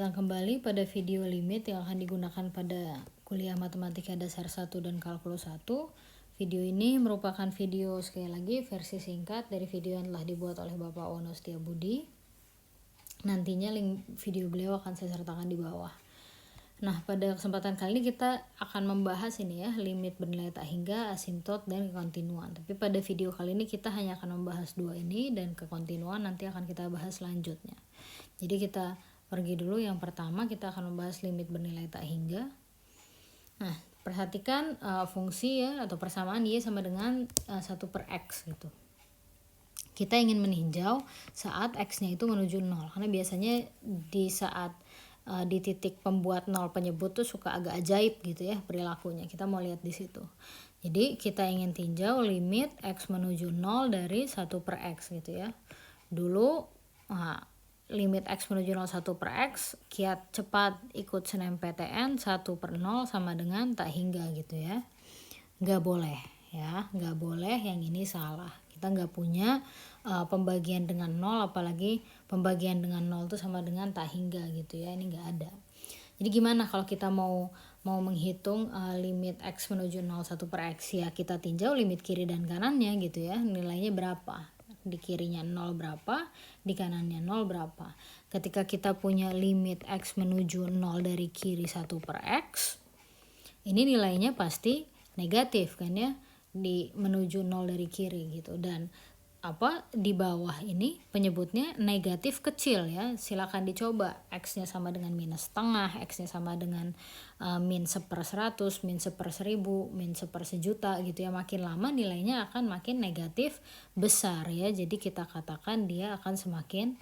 Datang kembali pada video limit yang akan digunakan pada kuliah matematika dasar 1 dan kalkulus 1. Video ini merupakan video sekali lagi versi singkat dari video yang telah dibuat oleh Bapak Ono Setiabudi. Nantinya link video beliau akan saya sertakan di bawah. Nah, pada kesempatan kali ini kita akan membahas ini ya, limit bernilai tak hingga, asimtot, dan kekontinuan. Tapi pada video kali ini kita hanya akan membahas dua ini, dan kekontinuan nanti akan kita bahas selanjutnya. Jadi kita pergi dulu. Yang pertama kita akan membahas limit bernilai tak hingga. Nah, perhatikan fungsi ya atau persamaan y sama dengan 1 per x gitu. Kita ingin meninjau saat x-nya itu menuju 0, karena biasanya di saat di titik pembuat 0 penyebut tuh suka agak ajaib gitu ya perilakunya. Kita mau lihat di situ. Jadi kita ingin tinjau limit x menuju 0 dari 1 per x gitu ya. Dulu limit x menuju 0 1 per x, kiat cepat ikut SNMPTN 1 per 0 sama dengan tak hingga gitu ya. Nggak boleh ya, nggak boleh, yang ini salah. Kita nggak punya pembagian dengan 0, apalagi pembagian dengan 0 itu sama dengan tak hingga gitu ya, ini nggak ada. Jadi gimana kalau kita mau menghitung limit x menuju 0 1 per x, ya kita tinjau limit kiri dan kanannya gitu ya, nilainya berapa. Di kirinya 0 berapa, di kanannya 0 berapa. Ketika kita punya limit x menuju 0 dari kiri 1 per x, ini nilainya pasti negatif kan ya, di menuju 0 dari kiri gitu. Dan di bawah ini penyebutnya negatif kecil ya. Silakan dicoba, x-nya sama dengan minus setengah, x-nya sama dengan min 1/100, min 1/1000, min 1/1.000.000 gitu ya. Makin lama nilainya akan makin negatif besar ya. Jadi kita katakan dia akan semakin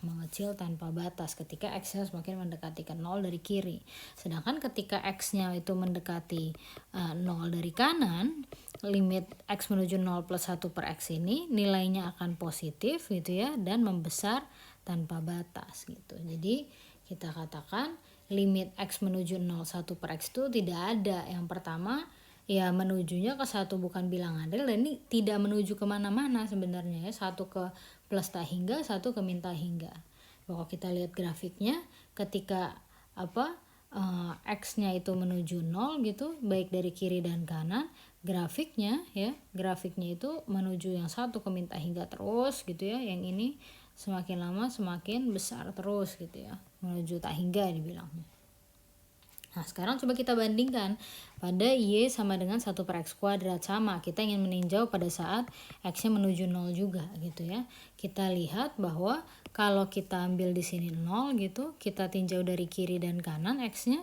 mengecil tanpa batas ketika x-nya semakin mendekati ke 0 dari kiri. Sedangkan ketika x-nya itu mendekati 0 dari kanan, limit x menuju 0 plus 1 per x ini nilainya akan positif gitu ya, dan membesar tanpa batas gitu. Jadi kita katakan limit x menuju 0 1 per x itu tidak ada. Yang pertama ya menujunya ke 1 bukan bilangan real, dan ini tidak menuju kemana-mana sebenarnya ya, 1 ke plus tak hingga, 1 ke min tak hingga. Kalau kita lihat grafiknya, ketika x-nya itu menuju 0 gitu, baik dari kiri dan kanan, grafiknya itu menuju yang 1 ke min tak hingga terus gitu ya. Yang ini semakin lama semakin besar terus gitu ya, menuju tak hingga dibilangnya. Nah, sekarang coba kita bandingkan pada y sama dengan 1 per x kuadrat. Sama, kita ingin meninjau pada saat x-nya menuju 0 juga gitu ya. Kita lihat bahwa kalau kita ambil di sini 0 gitu, kita tinjau dari kiri dan kanan x-nya,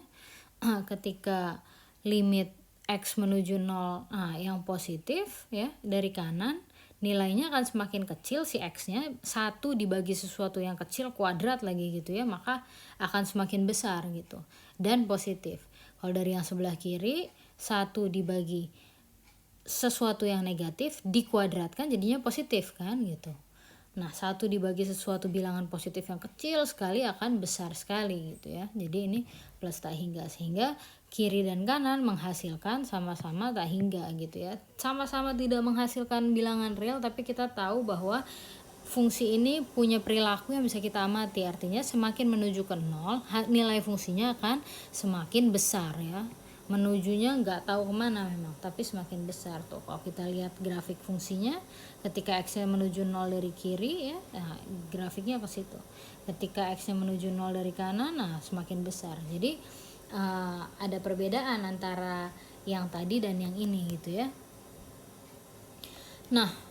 ketika limit x menuju 0 yang positif ya dari kanan, nilainya akan semakin kecil. Si x-nya 1 dibagi sesuatu yang kecil kuadrat lagi gitu ya, maka akan semakin besar gitu dan positif. Kalau dari yang sebelah kiri, 1 dibagi sesuatu yang negatif dikuadratkan jadinya positif kan gitu. Nah, 1 dibagi sesuatu bilangan positif yang kecil sekali akan besar sekali gitu ya. Jadi ini plus tak hingga, sehingga kiri dan kanan menghasilkan sama-sama tak hingga gitu ya. Sama-sama tidak menghasilkan bilangan real, tapi kita tahu bahwa fungsi ini punya perilaku yang bisa kita amati. Artinya semakin menuju ke 0, nilai fungsinya akan semakin besar ya. Menujunya nggak tahu kemana memang, tapi semakin besar tuh. Kalau kita lihat grafik fungsinya, ketika x-nya menuju 0 dari kiri ya, grafiknya ke situ. Ketika x-nya menuju 0 dari kanan, semakin besar. Jadi ada perbedaan antara yang tadi dan yang ini gitu ya. Nah,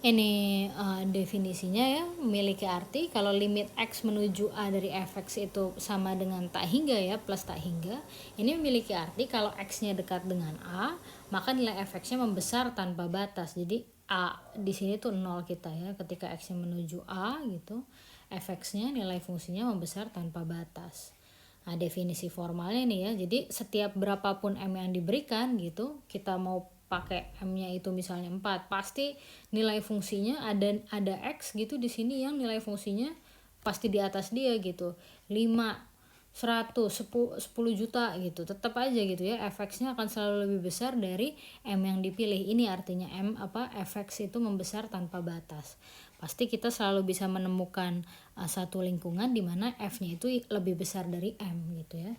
ini definisinya ya, memiliki arti kalau limit x menuju a dari fx itu sama dengan tak hingga ya, plus tak hingga. Ini memiliki arti kalau x-nya dekat dengan a, maka nilai fx-nya membesar tanpa batas. Jadi a di sini tuh 0 kita ya, ketika x-nya menuju a gitu, fx-nya nilai fungsinya membesar tanpa batas. Nah, definisi formalnya nih ya. Jadi setiap berapapun m yang diberikan gitu, kita mau pakai m-nya itu misalnya 4, pasti nilai fungsinya ada x gitu di sini yang nilai fungsinya pasti di atas dia gitu. 5 10 juta gitu, tetap aja gitu ya, fx-nya akan selalu lebih besar dari M yang dipilih. Ini artinya fx itu membesar tanpa batas. Pasti kita selalu bisa menemukan satu lingkungan di mana f-nya itu lebih besar dari M gitu ya.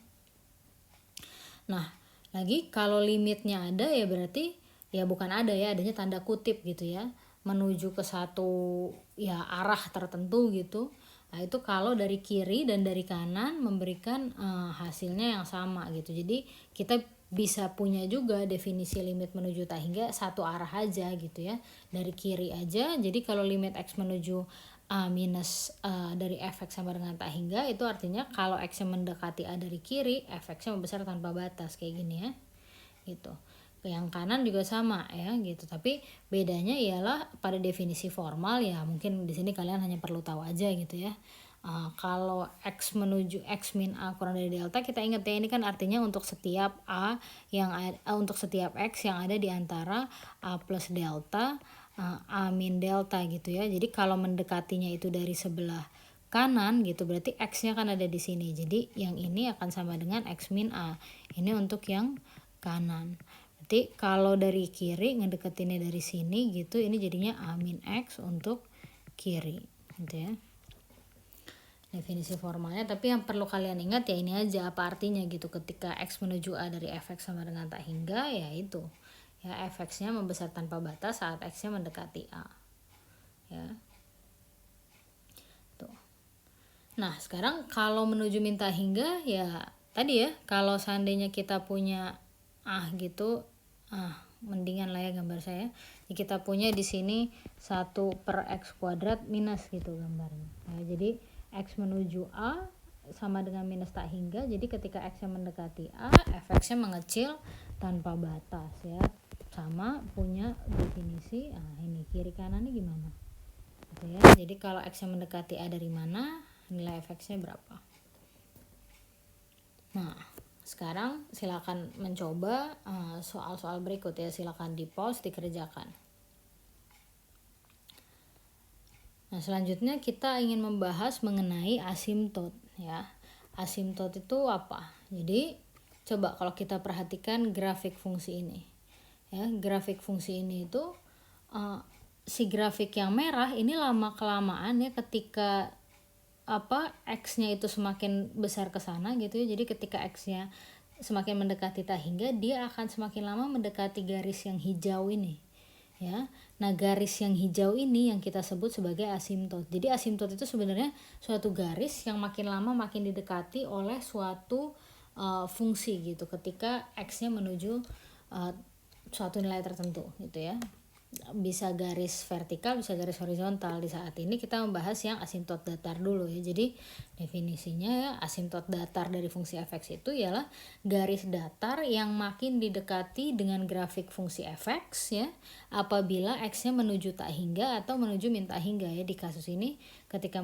Nah, lagi kalau limitnya ada ya berarti ya bukan ada ya, adanya tanda kutip gitu ya, menuju ke satu ya arah tertentu gitu. Nah, itu kalau dari kiri dan dari kanan memberikan hasilnya yang sama gitu. Jadi kita bisa punya juga definisi limit menuju tak hingga satu arah aja gitu ya, dari kiri aja. Jadi kalau limit x menuju minus dari fx sama dengan tak hingga, itu artinya kalau x yang mendekati a dari kiri, fx-nya membesar tanpa batas kayak gini ya gitu. Yang kanan juga sama ya gitu, tapi bedanya ialah pada definisi formal ya, mungkin di sini kalian hanya perlu tahu aja gitu ya. Kalau x menuju x min a kurang dari delta, kita ingat ya, ini kan artinya untuk setiap a yang untuk setiap x yang ada di antara a plus delta a min delta gitu ya. Jadi kalau mendekatinya itu dari sebelah kanan gitu, berarti x-nya kan ada di sini. Jadi yang ini akan sama dengan x min a. Ini untuk yang kanan. Berarti kalau dari kiri ngedeketinnya dari sini gitu, ini jadinya a min x untuk kiri gitu ya. Definisi formalnya, tapi yang perlu kalian ingat ya ini aja, apa artinya gitu ketika x menuju a dari fx sama dengan tak hingga, ya itu ya, fx-nya membesar tanpa batas saat x-nya mendekati a ya tuh. Nah sekarang kalau menuju min tak hingga ya tadi ya, kalau seandainya kita punya gitu, mendingan lah ya gambar saya. Kita punya di sini 1 per x kuadrat minus gitu gambarnya. Nah, jadi x menuju a sama dengan minus tak hingga. Jadi ketika x yang mendekati a, fx-nya mengecil tanpa batas ya. Sama punya definisi. Ini kiri kanannya gimana? Gitu ya. Jadi kalau x yang mendekati a dari mana, nilai fx-nya berapa? Nah, sekarang silakan mencoba soal-soal berikut ya, silakan di pause, dikerjakan. Nah, selanjutnya kita ingin membahas mengenai asimtot ya. Asimtot itu apa? Jadi coba kalau kita perhatikan grafik fungsi ini ya, grafik fungsi ini itu si grafik yang merah ini lama kelamaan ya, ketika x-nya itu semakin besar ke sana gitu ya. Jadi ketika x-nya semakin mendekati tak hingga, dia akan semakin lama mendekati garis yang hijau ini ya. Nah, garis yang hijau ini yang kita sebut sebagai asimtot. Jadi asimtot itu sebenarnya suatu garis yang makin lama makin didekati oleh suatu fungsi gitu ketika x-nya menuju suatu nilai tertentu gitu ya. Bisa garis vertikal, bisa garis horizontal. Di saat ini kita membahas yang asimtot datar dulu ya. Jadi definisinya ya, asimtot datar dari fungsi fx itu ialah garis datar yang makin didekati dengan grafik fungsi fx ya, apabila x-nya menuju tak hingga atau menuju min tak hingga ya. Di kasus ini ketika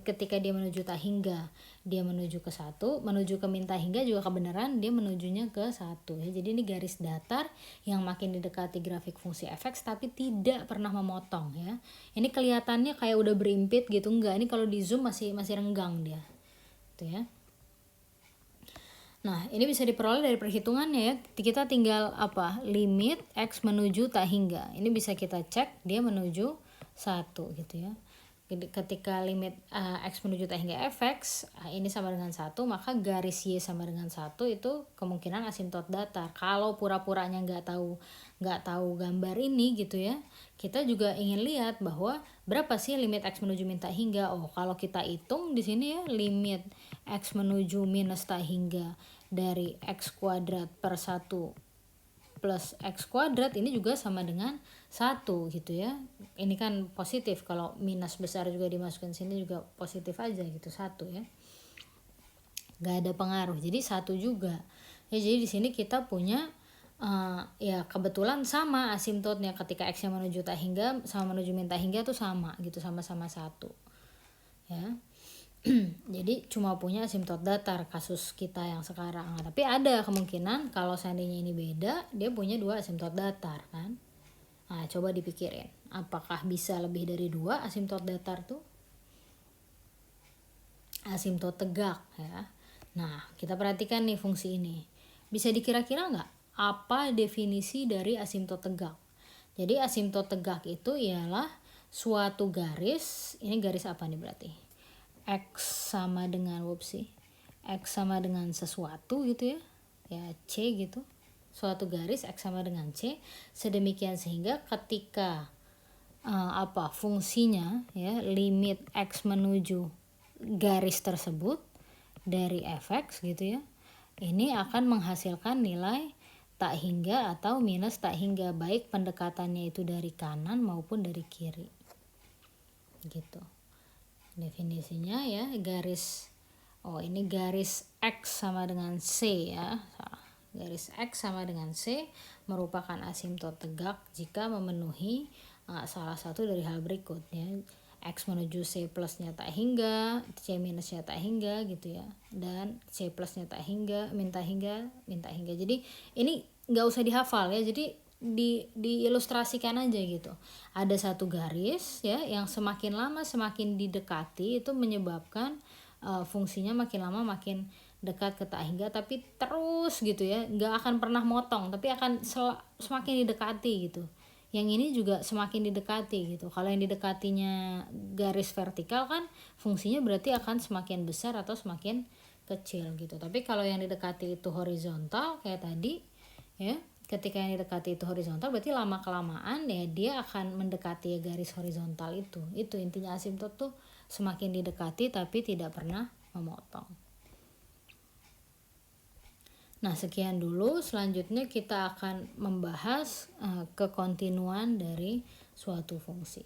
ketika dia menuju tak hingga, dia menuju ke 1, menuju ke min tak hingga juga kebenaran dia menujunya ke 1 ya. Jadi ini garis datar yang makin didekati grafik fungsi fx tapi tidak pernah memotong ya. Ini kelihatannya kayak udah berimpit gitu, enggak, ini kalau di zoom masih renggang dia gitu ya. Nah, ini bisa diperoleh dari perhitungannya ya. Kita tinggal limit x menuju tak hingga. Ini bisa kita cek dia menuju 1 gitu ya. Ketika limit x menuju tak hingga fx ini sama dengan 1, maka garis y sama dengan 1 itu kemungkinan asimtot datar. Kalau pura-puranya nggak tahu gambar ini gitu ya, kita juga ingin lihat bahwa berapa sih limit x menuju min tak hingga. Kalau kita hitung di sini ya, limit x menuju minus tak hingga dari x kuadrat per 1 plus x kuadrat ini juga sama dengan 1 gitu ya. Ini kan positif, kalau minus besar juga dimasukkan sini juga positif aja gitu, 1 ya. Gak ada pengaruh. Jadi 1 juga. Ya, jadi di sini kita punya ya kebetulan sama asimtotnya ketika x yang menuju tak hingga sama menuju min tak hingga tuh sama gitu, sama-sama 1. Ya. Jadi cuma punya asimtot datar kasus kita yang sekarang. Tapi ada kemungkinan kalau seandainya ini beda, dia punya 2 asimtot datar kan. Nah, coba dipikirin, apakah bisa lebih dari 2 asimtot datar tuh? asimtot tegak ya. Nah, kita perhatikan nih fungsi ini. Bisa dikira-kira nggak apa definisi dari asimtot tegak? Jadi asimtot tegak itu ialah suatu garis, ini garis apa nih berarti? X sama dengan X sama dengan sesuatu gitu ya. Ya C gitu. Suatu garis X sama dengan C sedemikian sehingga ketika fungsinya ya limit X menuju garis tersebut dari fx gitu ya, ini akan menghasilkan nilai tak hingga atau minus tak hingga, baik pendekatannya itu dari kanan maupun dari kiri gitu. Definisinya ya ini garis X sama dengan C ya, garis X sama dengan C merupakan asimtot tegak jika memenuhi salah satu dari hal berikut ya. X menuju C plusnya tak hingga, C minusnya tak hingga gitu ya, dan C plusnya tak hingga, minta hingga. Jadi ini nggak usah dihafal ya, jadi diilustrasikan aja gitu. Ada satu garis ya yang semakin lama semakin didekati itu menyebabkan fungsinya makin lama makin dekat ke tak hingga, tapi terus gitu ya, nggak akan pernah motong, tapi akan semakin didekati gitu. Yang ini juga semakin didekati gitu. Kalau yang didekatinya garis vertikal kan fungsinya berarti akan semakin besar atau semakin kecil gitu. Tapi kalau yang didekati itu horizontal kayak tadi ya, ketika yang didekati itu horizontal berarti lama kelamaan ya dia akan mendekati garis horizontal itu. Itu intinya asimtot tuh, semakin didekati tapi tidak pernah memotong. Nah, sekian dulu. Selanjutnya kita akan membahas kekontinuan dari suatu fungsi.